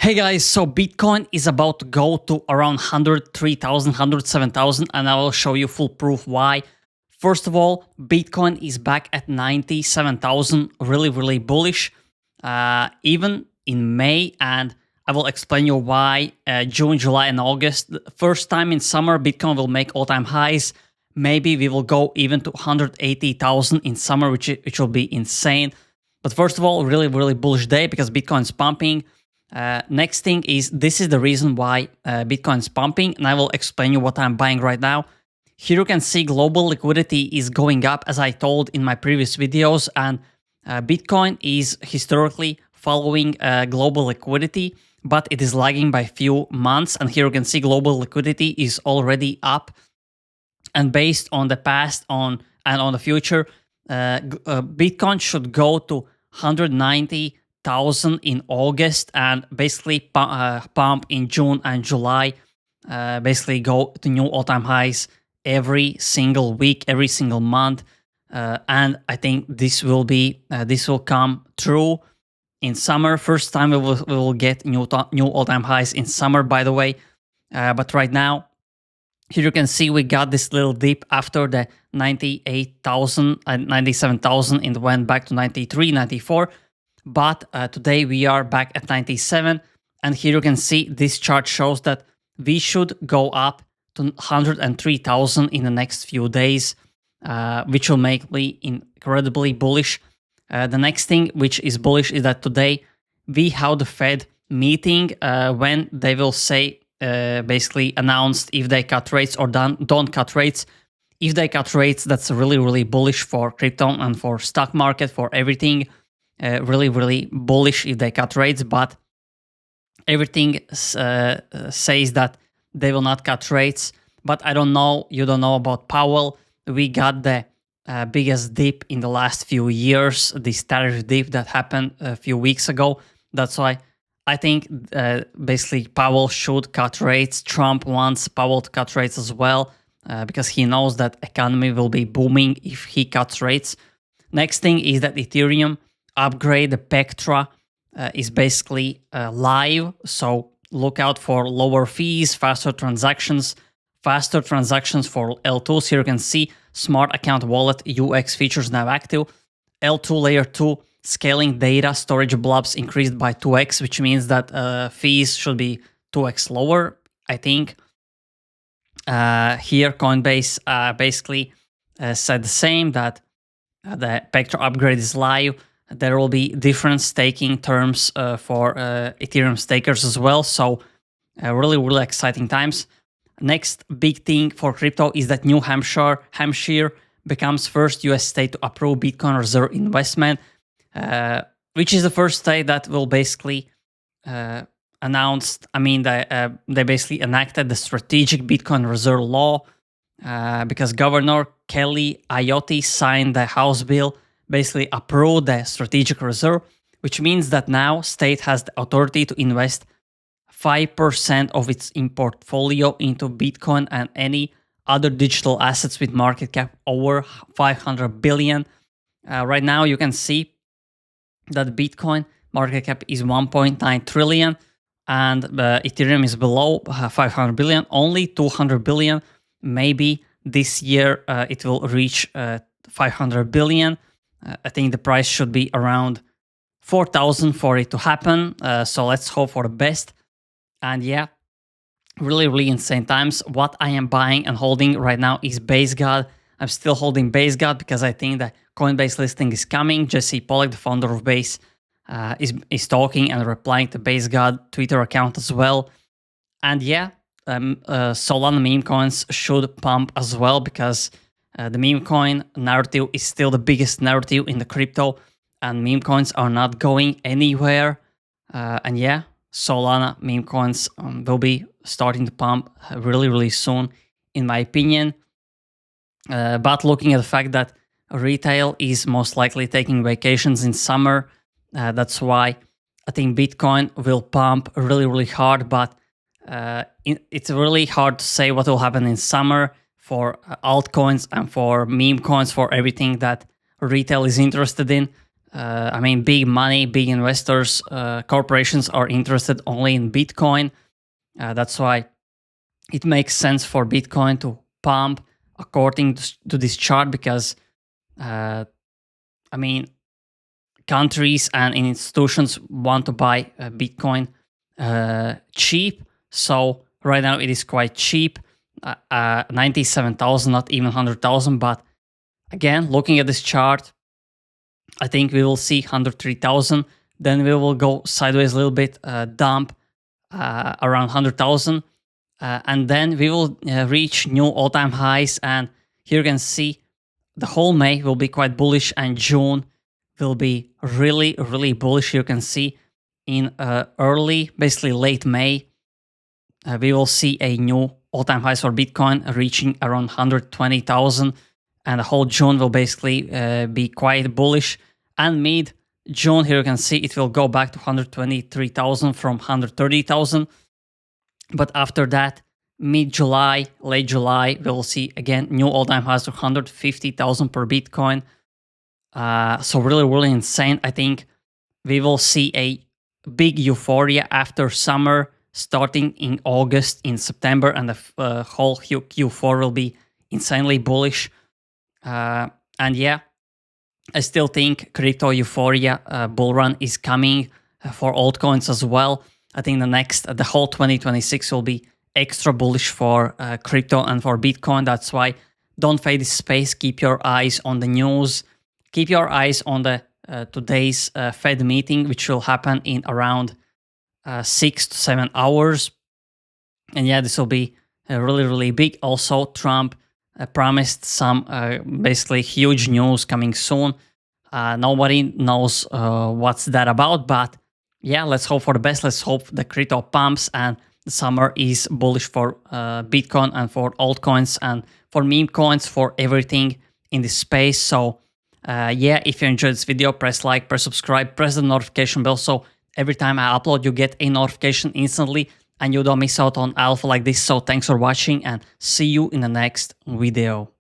Hey guys, so Bitcoin is about to go to around 103,000, 107,000, and I will show you full proof why. First of all, Bitcoin is back at 97,000, really bullish, even in May, and I will explain you why. June, July, and August, the first time in summer, Bitcoin will make all-time highs. Maybe we will go even to 180,000 in summer, which will be insane. But first of all, really bullish day because Bitcoin is pumping. Next thing is, this is the reason why Bitcoin is pumping, and I will explain you what I'm buying right now. Here you can see global liquidity is going up, as I told in my previous videos, and Bitcoin is historically following global liquidity, but it is lagging by few months. And here you can see global liquidity is already up, and based on the past and on the future, Bitcoin should go to 190,000 in August and basically pump in June and July, basically go to new all-time highs every single week, every single month, and I think this will come true in summer. First time we will get new all-time highs in summer, by the way. But right now, here you can see we got this little dip after the 98,000 and 97,000, and went back to 93, 94. But today we are back at 97, and here you can see this chart shows that we should go up to 103,000 in the next few days, which will make me incredibly bullish. The next thing which is bullish is that today we have the Fed meeting when they will say, basically announced if they cut rates or don't cut rates. If they cut rates, that's really bullish for crypto and for stock market, for everything. Really bullish if they cut rates, but everything says that they will not cut rates. But I don't know, you don't know about Powell. We got the biggest dip in the last few years, this tariff dip that happened a few weeks ago. That's why I think basically Powell should cut rates. Trump wants Powell to cut rates as well, because he knows that economy will be booming if he cuts rates. Next thing is that Ethereum upgrade, the Pectra, is basically live, so look out for lower fees, faster transactions for L2s. Here you can see smart account wallet UX features now active. L2 layer 2 scaling data storage blobs increased by 2x, which means that fees should be 2x lower, I think. Here Coinbase basically said the same, that the Pectra upgrade is live. There will be different staking terms for Ethereum stakers as well. So really exciting times. Next big thing for crypto is that New Hampshire becomes first US state to approve Bitcoin reserve investment, which is the first state that will basically announced. I mean, they basically enacted the strategic Bitcoin reserve law, because Governor Kelly Ayotte signed the House bill, basically approved the strategic reserve, which means that now state has the authority to invest 5% of its portfolio into Bitcoin and any other digital assets with market cap over 500 billion. Right now you can see that Bitcoin market cap is 1.9 trillion and Ethereum is below 500 billion, only 200 billion. Maybe this year it will reach 500 billion. I think the price should be around 4,000 for it to happen. So let's hope for the best. And yeah, really insane times. What I am buying and holding right now is BaseGod. I'm still holding BaseGod because I think the Coinbase listing is coming. Jesse Pollack, the founder of Base, is talking and replying to BaseGod Twitter account as well. And yeah, Solana meme coins should pump as well, because the meme coin narrative is still the biggest narrative in the crypto, and meme coins are not going anywhere. And yeah, Solana meme coins will be starting to pump really soon, in my opinion. But looking at the fact that retail is most likely taking vacations in summer, that's why I think Bitcoin will pump really hard. But it's really hard to say what will happen in summer for altcoins and for meme coins, for everything that retail is interested in. I mean, big money, big investors, corporations are interested only in Bitcoin. That's why it makes sense for Bitcoin to pump according to this chart, because I mean, countries and institutions want to buy Bitcoin cheap. So right now it is quite cheap, 97,000, not even 100,000. But again, looking at this chart, I think we will see 103,000. Then we will go sideways a little bit, dump around 100,000. And then we will reach new all-time highs. And here you can see the whole May will be quite bullish, and June will be really, really bullish. You can see in early, basically late May, we will see a new all-time highs for Bitcoin reaching around 120,000. And the whole June will basically be quite bullish. And mid-June, here you can see it will go back to 123,000 from 130,000. But after that, mid-July, late July, we'll see again new all-time highs of 150,000 per Bitcoin. So really, really insane. I think we will see a big euphoria after summer, starting in August, in September, and the whole Q4 will be insanely bullish. And yeah, I still think crypto euphoria bull run is coming for altcoins as well. I think the whole 2026 will be extra bullish for crypto and for Bitcoin. That's why don't fade this space. Keep your eyes on the news. Keep your eyes on the today's Fed meeting, which will happen in around 6 to 7 hours. And yeah, this will be really, really big. Also, Trump promised some basically huge news coming soon. Nobody knows what's that about, but yeah, let's hope for the best. Let's hope the crypto pumps and the summer is bullish for Bitcoin and for altcoins and for meme coins, for everything in this space. So yeah, if you enjoyed this video, press like, press subscribe, press the notification bell, so every time I upload, you get a notification instantly and you don't miss out on alpha like this. So thanks for watching, and see you in the next video.